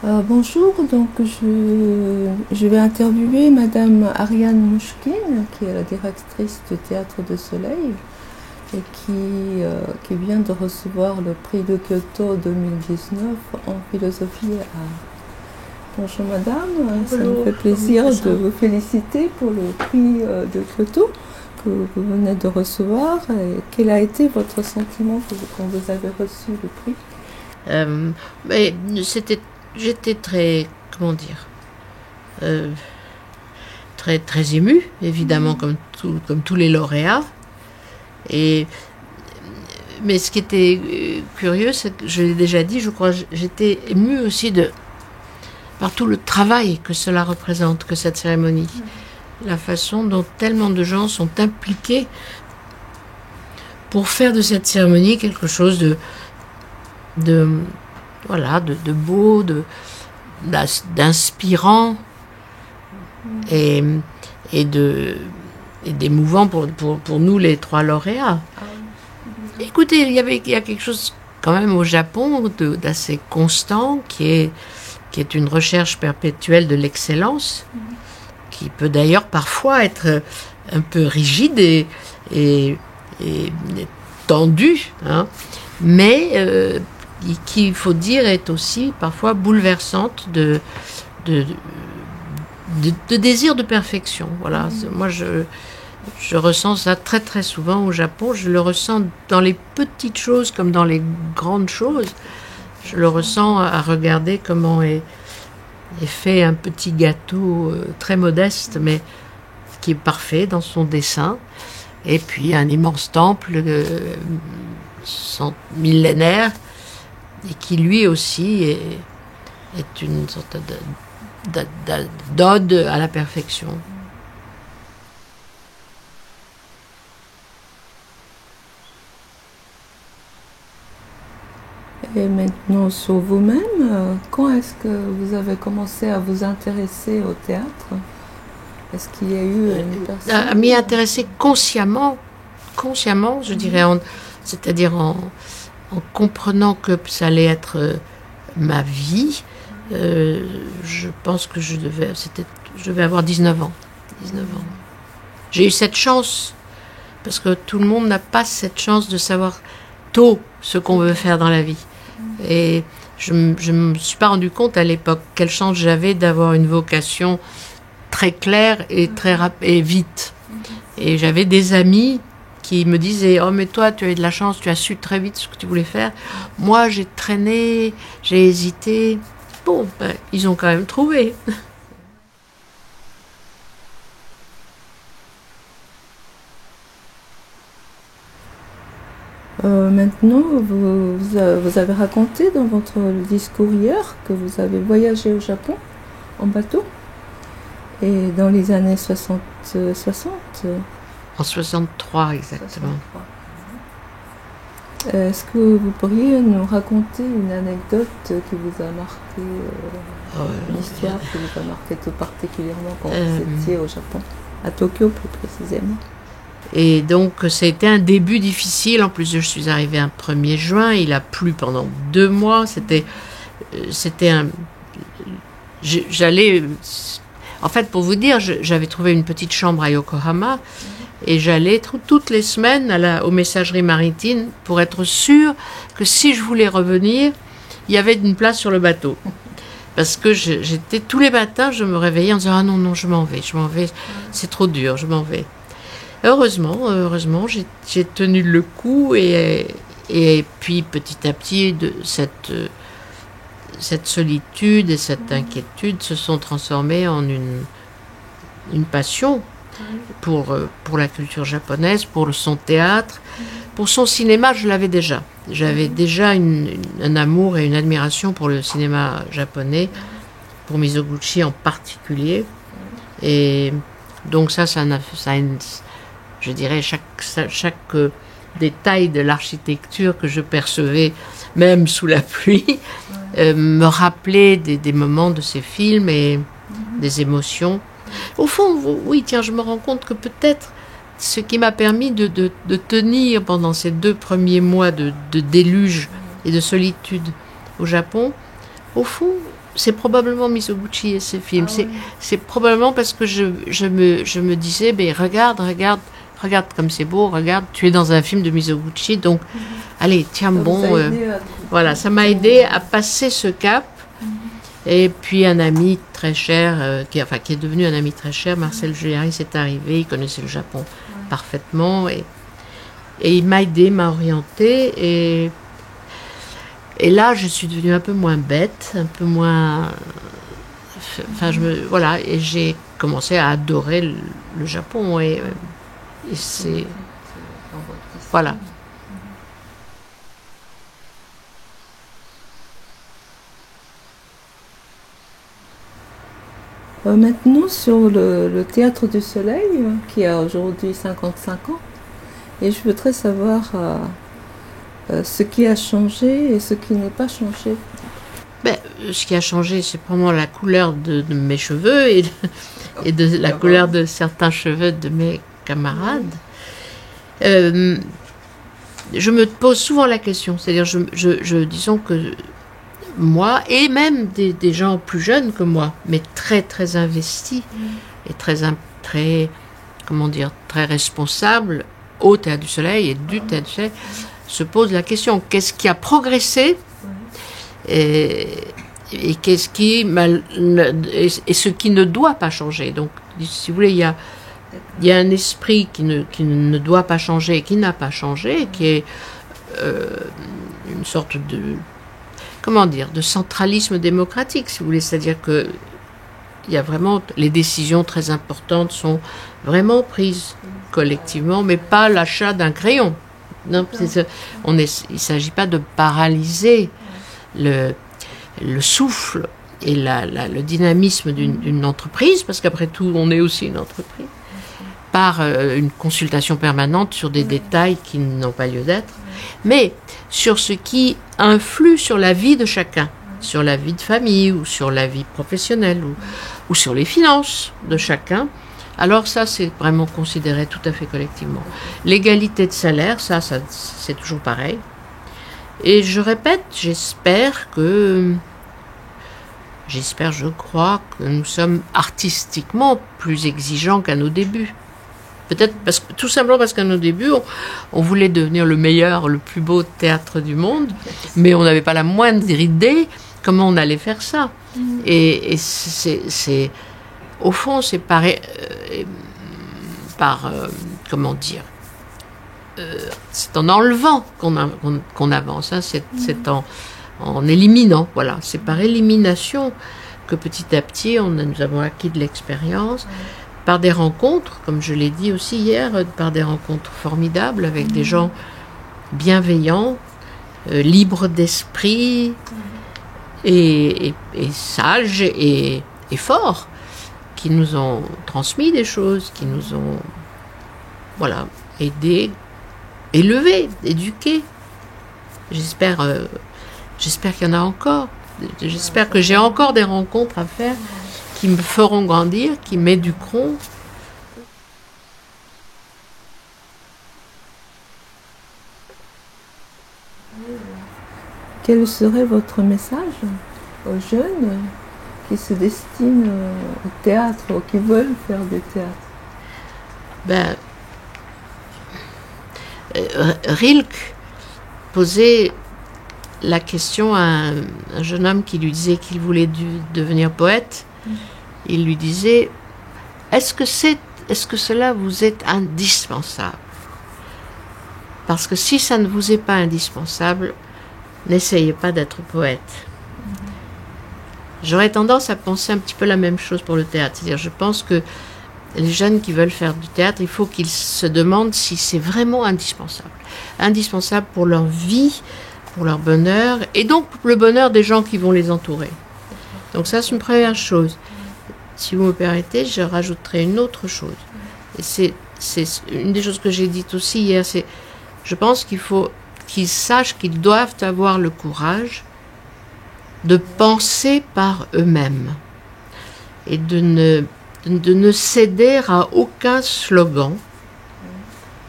Bonjour, donc je vais interviewer Madame Ariane Mouchkine, qui est la directrice du Théâtre de Soleil et qui vient de recevoir le prix de Kyoto 2019 en philosophie et art. Bonjour Madame, ça me fait plaisir de vous féliciter pour le prix de Kyoto que vous venez de recevoir. Et quel a été votre sentiment quand vous avez reçu le prix? Mais j'étais très, comment dire, très émue, évidemment, comme tous les lauréats. Mais ce qui était curieux, c'est que je l'ai déjà dit, je crois, j'étais émue aussi par tout le travail que cela représente, que cette cérémonie. La façon dont tellement de gens sont impliqués pour faire de cette cérémonie quelque chose de beau, d'inspirant et d'émouvant pour nous les trois lauréats. Écoutez, il y a quelque chose quand même au Japon d'assez constant qui est une recherche perpétuelle de l'excellence, qui peut d'ailleurs parfois être un peu rigide et tendue, hein, mais qui, il faut dire, est aussi parfois bouleversante de désir de perfection. Voilà. Moi, je ressens ça très très souvent au Japon. Je le ressens dans les petites choses comme dans les grandes choses. Je le ressens à regarder comment est fait un petit gâteau très modeste, mais qui est parfait dans son dessin. Et puis un immense temple millénaire, et qui lui aussi est une sorte d'ode à la perfection. Et maintenant sur vous-même, quand est-ce que vous avez commencé à vous intéresser au théâtre? Est-ce qu'il y a eu une personne... À m'y intéresser consciemment, je dirais, c'est-à-dire en comprenant que ça allait être ma vie. Je pense que je devais avoir 19 ans. J'ai eu cette chance, parce que tout le monde n'a pas cette chance de savoir tôt ce qu'on veut faire dans la vie. Et je me suis pas rendu compte à l'époque quelle chance j'avais d'avoir une vocation très claire et et vite. Et j'avais des amis qui me disaient « Oh, mais toi, tu as eu de la chance, tu as su très vite ce que tu voulais faire. » Moi, j'ai traîné, j'ai hésité. Bon, ils ont quand même trouvé. Maintenant, vous avez raconté dans votre discours hier que vous avez voyagé au Japon en bateau et dans les années 60. En 63, exactement. 63. Est-ce que vous pourriez nous raconter une anecdote qui vous a marqué, une histoire qui vous a marqué tout particulièrement quand vous étiez au Japon, à Tokyo plus précisément? Et donc, ça a été un début difficile. En plus, je suis arrivée un 1er juin. Il a plu pendant 2 mois. En fait, pour vous dire, j'avais trouvé une petite chambre à Yokohama et j'allais toutes les semaines aux messageries maritimes pour être sûre que si je voulais revenir, il y avait une place sur le bateau. Parce que tous les matins, je me réveillais en disant « Ah non, je m'en vais, c'est trop dur, je m'en vais ». Heureusement, j'ai tenu le coup et puis petit à petit, cette solitude et cette inquiétude se sont transformées en une passion pour la culture japonaise, pour son théâtre, pour son cinéma. Je l'avais déjà. J'avais déjà un amour et une admiration pour le cinéma japonais, pour Mizoguchi en particulier. Et donc je dirais, chaque détail de l'architecture que je percevais, même sous la pluie, me rappelait des moments de ces films et des émotions. Au fond, oui, tiens, je me rends compte que peut-être ce qui m'a permis de tenir pendant ces 2 premiers mois de déluge et de solitude au Japon, au fond, c'est probablement Mizoguchi et ce film. Ah ouais. C'est probablement parce que je me disais, ben, regarde comme c'est beau, regarde, tu es dans un film de Mizoguchi, donc allez, tiens Ça bon. vous a aidé à- Voilà, ça m'a aidé à passer ce cap. Et puis un ami très cher, qui est devenu un ami très cher, Marcel Giuliani, c'est arrivé, il connaissait le Japon parfaitement. Et il m'a aidé, m'a orienté. Et là, je suis devenue un peu moins bête, un peu moins... Enfin, voilà, et j'ai commencé à adorer le Japon. Et c'est... dans votre histoire. Voilà. Maintenant, sur le Théâtre du Soleil, qui a aujourd'hui 55 ans, et je voudrais savoir ce qui a changé et ce qui n'est pas changé. Ben, ce qui a changé, c'est vraiment la couleur de mes cheveux et de la couleur de certains cheveux de mes camarades. Je me pose souvent la question, c'est-à-dire, disons que moi, et même des gens plus jeunes que moi, mais très très investis et très comment dire, très responsables au Théâtre du Soleil et du Théâtre du Soleil, se posent la question, qu'est-ce qui a progressé et qu'est-ce qui et ce qui ne doit pas changer. Donc, si vous voulez, il y a un esprit qui ne doit pas changer et qui n'a pas changé, qui est une sorte de, comment dire, de centralisme démocratique, si vous voulez. C'est-à-dire que il y a vraiment, les décisions très importantes sont vraiment prises collectivement, mais pas l'achat d'un crayon. Non, il ne s'agit pas de paralyser le souffle et le dynamisme d'une entreprise, parce qu'après tout, on est aussi une entreprise, par une consultation permanente sur des détails qui n'ont pas lieu d'être, mais sur ce qui influe sur la vie de chacun, sur la vie de famille, ou sur la vie professionnelle, ou sur les finances de chacun. Alors ça, c'est vraiment considéré tout à fait collectivement. L'égalité de salaire, ça c'est toujours pareil. Et je répète, je crois que nous sommes artistiquement plus exigeants qu'à nos débuts. Peut-être tout simplement parce qu'à nos débuts, on voulait devenir le meilleur, le plus beau théâtre du monde, mais on n'avait pas la moindre idée comment on allait faire ça. Et c'est au fond, c'est comment dire, c'est en enlevant qu'on avance, hein, c'est en éliminant, voilà, c'est par élimination que petit à petit nous avons acquis de l'expérience, par des rencontres, comme je l'ai dit aussi hier, par des rencontres formidables avec des gens bienveillants, libres d'esprit et sages et forts, qui nous ont transmis des choses, qui nous ont, voilà, aidés, élevés, éduqués. J'espère qu'il y en a encore. J'espère que j'ai encore des rencontres à faire qui me feront grandir, qui m'éduqueront. Quel serait votre message aux jeunes qui se destinent au théâtre ou qui veulent faire du théâtre? Rilke posait la question à un jeune homme qui lui disait qu'il voulait devenir poète. Il lui disait, est-ce que cela vous est indispensable? Parce que si ça ne vous est pas indispensable, n'essayez pas d'être poète. J'aurais tendance à penser un petit peu la même chose pour le théâtre. C'est-à-dire, je pense que les jeunes qui veulent faire du théâtre, il faut qu'ils se demandent si c'est vraiment indispensable. Indispensable pour leur vie, pour leur bonheur, et donc pour le bonheur des gens qui vont les entourer. Donc ça, c'est une première chose. Si vous me permettez, je rajouterai une autre chose. Et c'est une des choses que j'ai dites aussi hier, c'est, je pense qu'il faut qu'ils sachent qu'ils doivent avoir le courage de penser par eux-mêmes et de ne céder à aucun slogan,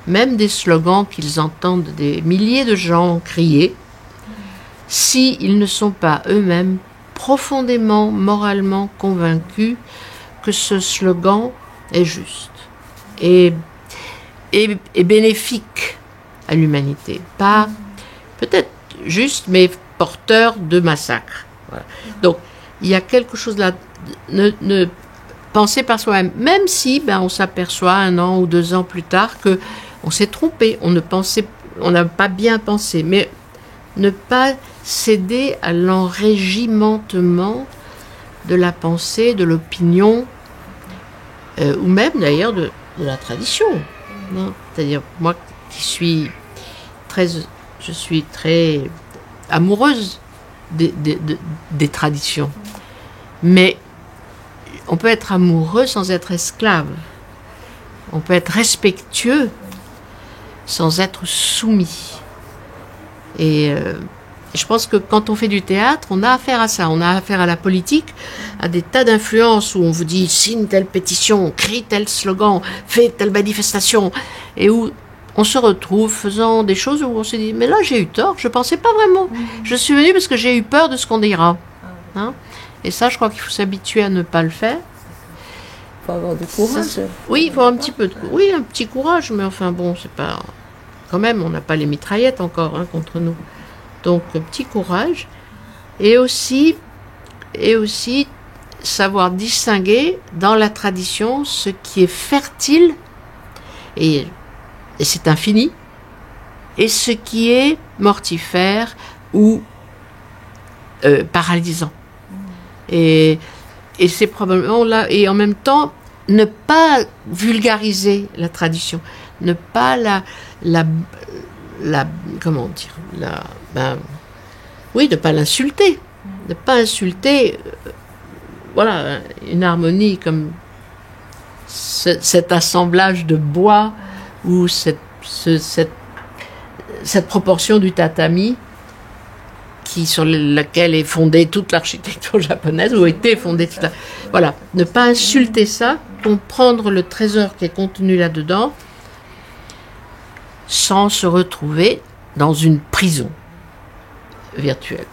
même des slogans qu'ils entendent des milliers de gens crier, s'ils ne sont pas eux-mêmes profondément, moralement convaincue que ce slogan est juste et bénéfique à l'humanité. Pas peut-être juste, mais porteur de massacre. Voilà. Donc, il y a quelque chose là, ne penser par soi-même, même si on s'aperçoit 1 an ou 2 ans plus tard que on s'est trompé, on n'a pas bien pensé, mais ne pas céder à l'enrégimentement de la pensée, de l'opinion, ou même d'ailleurs de la tradition. Non, c'est-à-dire, moi qui suis je suis très amoureuse des traditions. Mais on peut être amoureux sans être esclave. On peut être respectueux sans être soumis. Et je pense que quand on fait du théâtre, on a affaire à ça. On a affaire à la politique, à des tas d'influences où on vous dit signe telle pétition, crie tel slogan, fais telle manifestation, et où on se retrouve faisant des choses où on se dit mais là j'ai eu tort, je pensais pas vraiment. Je suis venue parce que j'ai eu peur de ce qu'on dira. Hein? Et ça, je crois qu'il faut s'habituer à ne pas le faire. Il faut avoir du courage. Oui, il faut un petit peu un petit courage, mais enfin bon, c'est pas... Quand même, on n'a pas les mitraillettes encore contre nous. Donc, un petit courage. Et aussi savoir distinguer dans la tradition ce qui est fertile, et c'est infini, et ce qui est mortifère ou paralysant. Et c'est probablement là, et en même temps, ne pas vulgariser la tradition, ne pas comment dire, ne pas l'insulter, ne pas insulter, voilà, une harmonie comme cet assemblage de bois ou cette proportion du tatami sur laquelle est fondée toute l'architecture japonaise, ou était fondée toute Voilà, ne pas insulter ça, comprendre le trésor qui est contenu là-dedans, sans se retrouver dans une prison virtuelle.